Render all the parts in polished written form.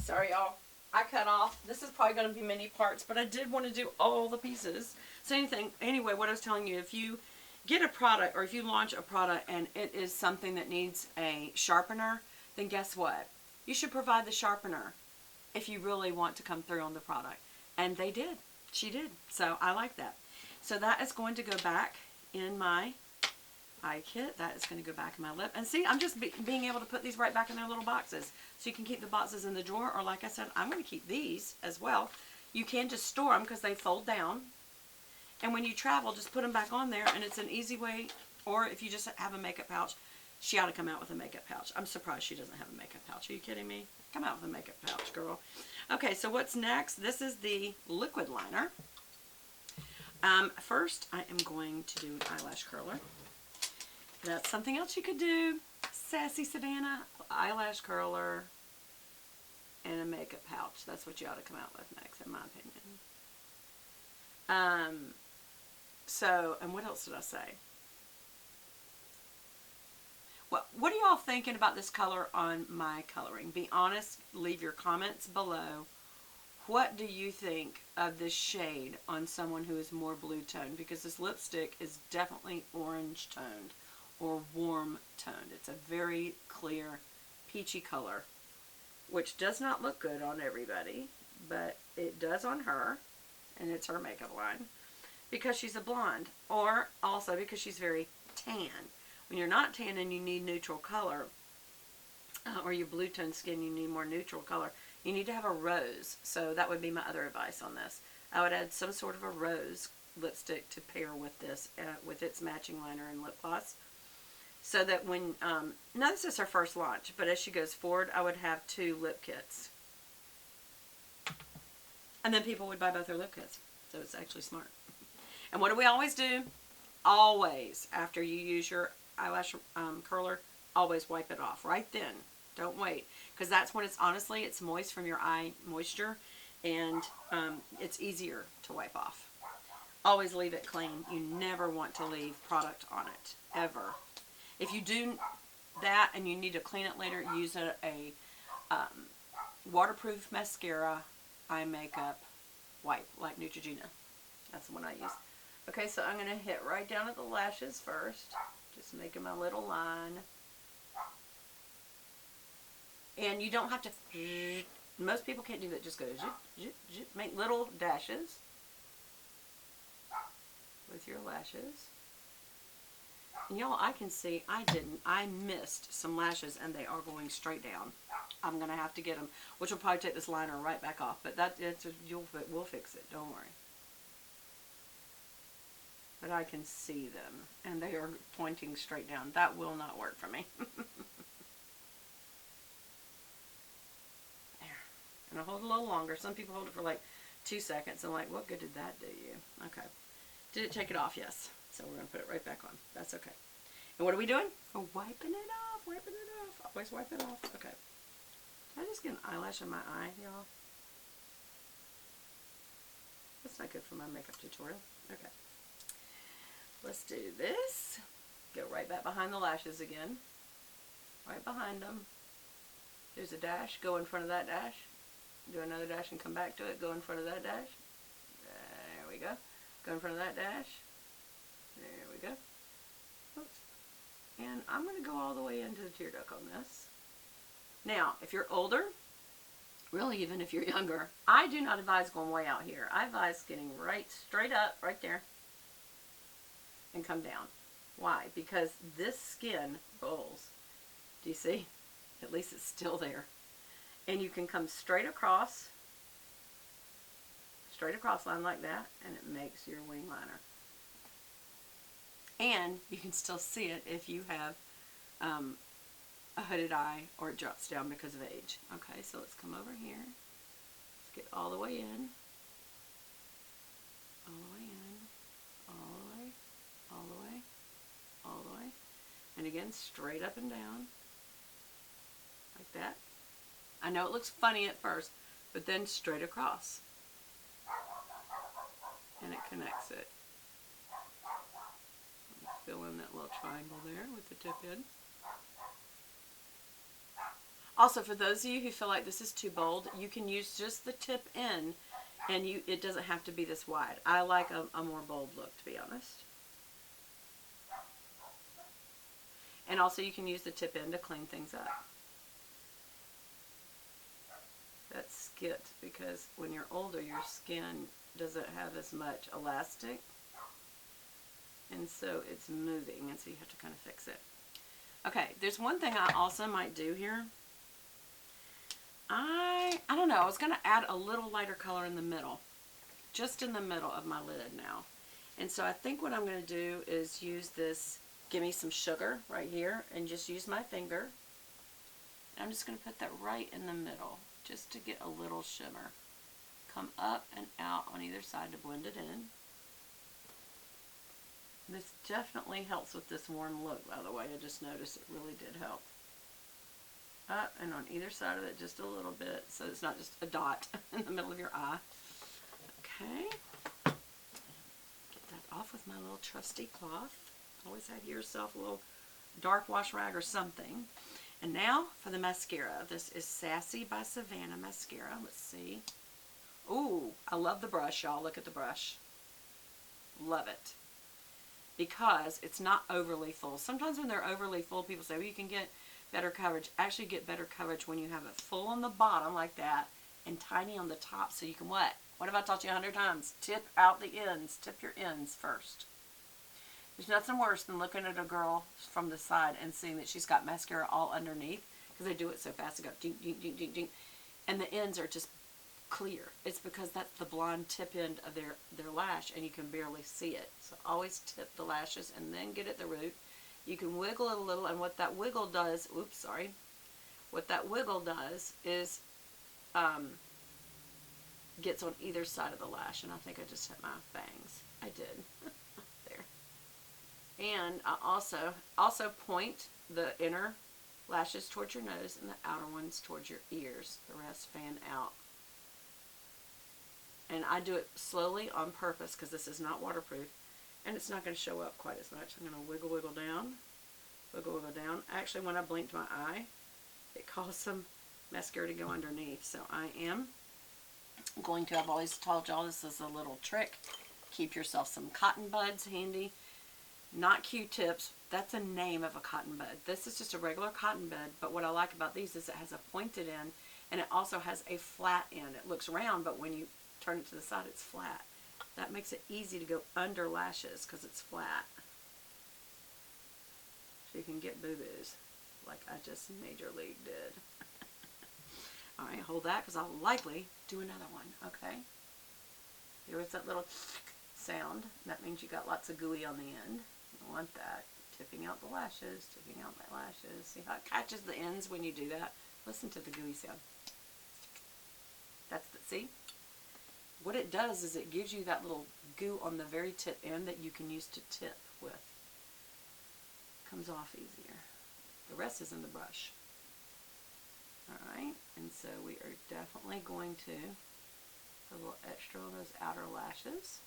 Sorry, y'all. I cut off. This is probably going to be many parts, but I did want to do all the pieces. So anyway, what I was telling you, if you get a product or if you launch a product and it is something that needs a sharpener, then guess what? You should provide the sharpener if you really want to come through on the product. And they did. She did. So I like that. So that is going to go back in my eye kit. That is going to go back in my lip. And see, I'm just being able to put these right back in their little boxes. So you can keep the boxes in the drawer, or like I said, I'm going to keep these as well. You can just store them because they fold down. And when you travel, just put them back on there, and it's an easy way. Or if you just have a makeup pouch, she ought to come out with a makeup pouch. I'm surprised she doesn't have a makeup pouch. Are you kidding me? Come out with a makeup pouch, girl. Okay, so what's next? This is the liquid liner. First, I am going to do an eyelash curler. That's something else you could do. Sassy Savannah, eyelash curler, and a makeup pouch. That's what you ought to come out with next, in my opinion. So, and what else did I say? What are y'all thinking about this color on my coloring? Be honest. Leave your comments below. What do you think of this shade on someone who is more blue toned? Because this lipstick is definitely orange toned or warm toned. It's a very clear peachy color, which does not look good on everybody, but it does on her, and it's her makeup line, because she's a blonde, or also because she's very tan. When you're not tan and you need neutral color, or your blue toned skin, you need more neutral color, you need to have a rose. So that would be my other advice on this. I would add some sort of a rose lipstick to pair with this, with its matching liner and lip gloss. So that when, now this is her first launch, but as she goes forward, I would have 2 lip kits. And then people would buy both her lip kits. So it's actually smart. And what do we always do? Always, after you use your eyelash curler, always wipe it off right then. Don't wait, because that's when it's, honestly, it's moist from your eye moisture, and it's easier to wipe off. Always leave it clean. You never want to leave product on it, ever. If you do that and you need to clean it later, use a waterproof mascara eye makeup wipe, like Neutrogena. That's the one I use. Okay, so I'm going to hit right down at the lashes first. Just making my little line. And you don't have to, most people can't do that. Just go, make little dashes with your lashes. And y'all, I can see, I missed some lashes, and they are going straight down. I'm going to have to get them, which will probably take this liner right back off. But we'll fix it, don't worry. But I can see them, and they are pointing straight down. That will not work for me. There. And I hold it a little longer. Some people hold it for like 2 seconds, and like, what good did that do you? Okay. Did it take it off? Yes. So we're going to put it right back on. That's okay. And what are we doing? We're wiping it off. Wiping it off. Always wipe it off. Okay. Did I just get an eyelash in my eye, y'all? That's not good for my makeup tutorial. Okay. Let's do this. Go right back behind the lashes again. Right behind them. There's a dash. Go in front of that dash. Do another dash and come back to it. Go in front of that dash. There we go. Go in front of that dash. There we go. Oops. And I'm going to go all the way into the tear duct on this. Now, if you're older, really even if you're younger, I do not advise going way out here. I advise getting right straight up, right there, and come down. Why? Because this skin rolls. Do you see? At least it's still there. And you can come straight across line like that, and it makes your wing liner. And you can still see it if you have a hooded eye or it drops down because of age. Okay, so let's come over here. Let's get all the way in. All the way in. All the way. All the way. All the way. And again, straight up and down. Like that. I know it looks funny at first, but then straight across. And it connects it. Fill in that little triangle there with the tip in. Also, for those of you who feel like this is too bold, you can use just the tip end, and it doesn't have to be this wide. I like a more bold look, to be honest. And also you can use the tip end to clean things up. That skipped because when you're older, your skin doesn't have as much elastic, and so it's moving, and so you have to kind of fix it. Okay, there's one thing I also might do here. I don't know, I was going to add a little lighter color in the middle, just in the middle of my lid now. And so I think what I'm going to do is use this, give me some sugar right here, and just use my finger. I'm just going to put that right in the middle, just to get a little shimmer. Come up and out on either side to blend it in. This definitely helps with this warm look, by the way. I just noticed it really did help. Up and on either side of it just a little bit, so it's not just a dot in the middle of your eye. Okay. Get that off with my little trusty cloth. Always have yourself a little dark wash rag or something. And now for the mascara. This is Sassy by Savannah mascara. Let's see. Ooh, I love the brush, y'all. Look at the brush. Love it. Because it's not overly full. Sometimes when they're overly full, people say, well, you can get better coverage. Actually get better coverage when you have it full on the bottom like that and tiny on the top, so you can what? What have I taught you 100 times? Tip out the ends. Tip your ends first. There's nothing worse than looking at a girl from the side and seeing that she's got mascara all underneath, because they do it so fast. They go ding, ding, ding, ding, ding, and the ends are just clear. It's because that's the blonde tip end of their lash, and you can barely see it. So always tip the lashes and then get at the root. You can wiggle it a little, and what that wiggle does, oops, sorry. What that wiggle does is gets on either side of the lash, and I think I just hit my bangs. I did. There. And I also point the inner lashes towards your nose and the outer ones towards your ears. The rest fan out. And I do it slowly on purpose because this is not waterproof, and it's not going to show up quite as much. I'm going to wiggle, wiggle down, wiggle, wiggle down. Actually, when I blinked my eye, it caused some mascara to go underneath. So I am going to, I've always told y'all this is a little trick. Keep yourself some cotton buds handy. Not Q-tips. That's a name of a cotton bud. This is just a regular cotton bud, but what I like about these is it has a pointed end, and it also has a flat end. It looks round, but when you turn it to the side, it's flat. That makes it easy to go under lashes because it's flat. So you can get boo-boos like I just Major League did. Alright, hold that because I'll likely do another one. Okay. There was that little sound. That means you got lots of gooey on the end. I want that. Tipping out the lashes, tipping out my lashes. See how it catches the ends when you do that? Listen to the gooey sound. That's the, see? What it does is it gives you that little goo on the very tip end that you can use to tip with. Comes off easier. The rest is in the brush. Alright, and so we are definitely going to put a little extra on those outer lashes.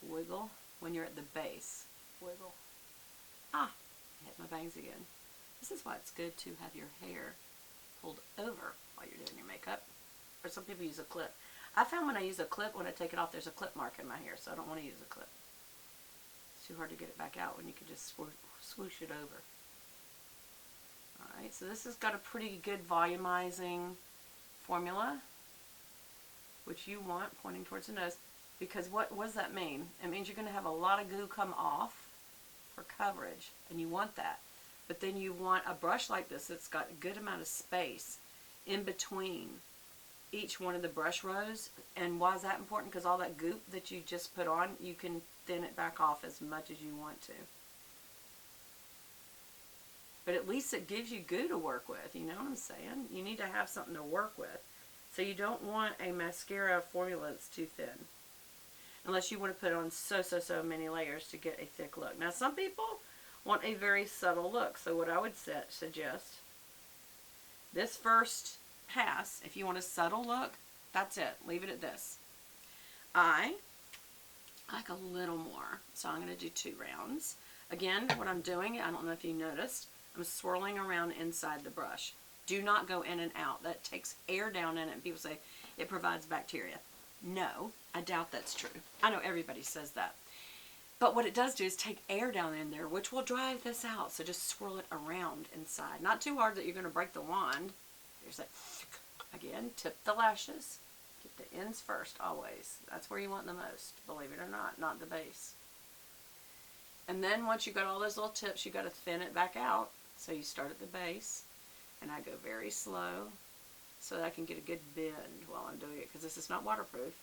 Wiggle when you're at the base. Wiggle. Ah, I hit my bangs again. This is why it's good to have your hair pulled over while you're doing your makeup. Or some people use a clip. I found when I use a clip, when I take it off, there's a clip mark in my hair, so I don't want to use a clip. It's too hard to get it back out when you can just swoosh it over. Alright, so this has got a pretty good volumizing formula, which you want pointing towards the nose, because what does that mean? It means you're going to have a lot of goo come off for coverage, and you want that. But then you want a brush like this that's got a good amount of space in between each one of the brush rows. And why is that important? Because all that goop that you just put on, you can thin it back off as much as you want to. But at least it gives you goo to work with, you know what I'm saying? You need to have something to work with. So you don't want a mascara formula that's too thin. Unless you want to put on so many layers to get a thick look. Now some people want a very subtle look. So what I would suggest, this first pass, if you want a subtle look, that's it. Leave it at this. I like a little more. So I'm going to do 2 rounds. Again, what I'm doing, I don't know if you noticed, I'm swirling around inside the brush. Do not go in and out. That takes air down in it, and people say it provides bacteria. No, I doubt that's true. I know everybody says that. But what it does do is take air down in there, which will dry this out. So just swirl it around inside. Not too hard that you're going to break the wand. Here's that. Again, tip the lashes. Get the ends first, always. That's where you want the most, believe it or not the base. And then once you've got all those little tips, you've got to thin it back out. So you start at the base, and I go very slow so that I can get a good bend while I'm doing it, because this is not waterproof.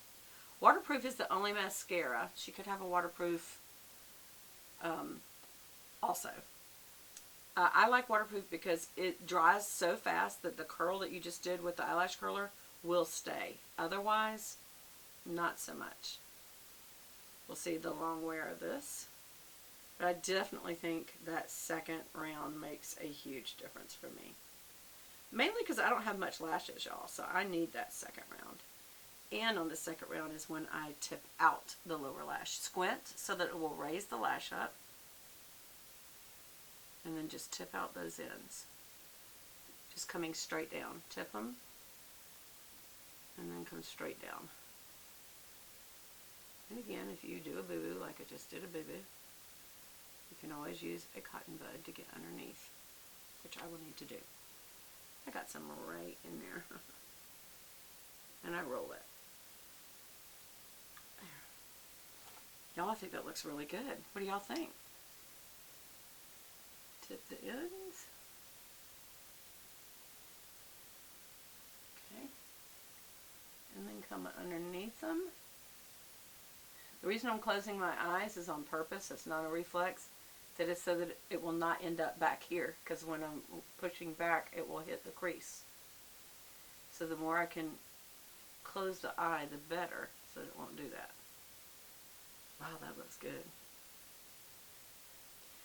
Waterproof is the only mascara. She could have a waterproof also. I like waterproof because it dries so fast that the curl that you just did with the eyelash curler will stay. Otherwise, not so much. We'll see the long wear of this. But I definitely think that second round makes a huge difference for me. Mainly because I don't have much lashes, y'all, so I need that second round. And on the second round is when I tip out the lower lash. Squint so that it will raise the lash up. And then just tip out those ends. Just coming straight down. Tip them. And then come straight down. And again, if you do a boo-boo like I just did a boo-boo, you can always use a cotton bud to get underneath, which I will need to do. I got some right in there. And I roll it. There. Y'all, I think that looks really good. What do y'all think? Tip the ends. Okay. And then come underneath them. The reason I'm closing my eyes is on purpose. It's not a reflex. That is so that it will not end up back here, because when I'm pushing back, it will hit the crease. So the more I can close the eye, the better, so it won't do that. Wow, that looks good.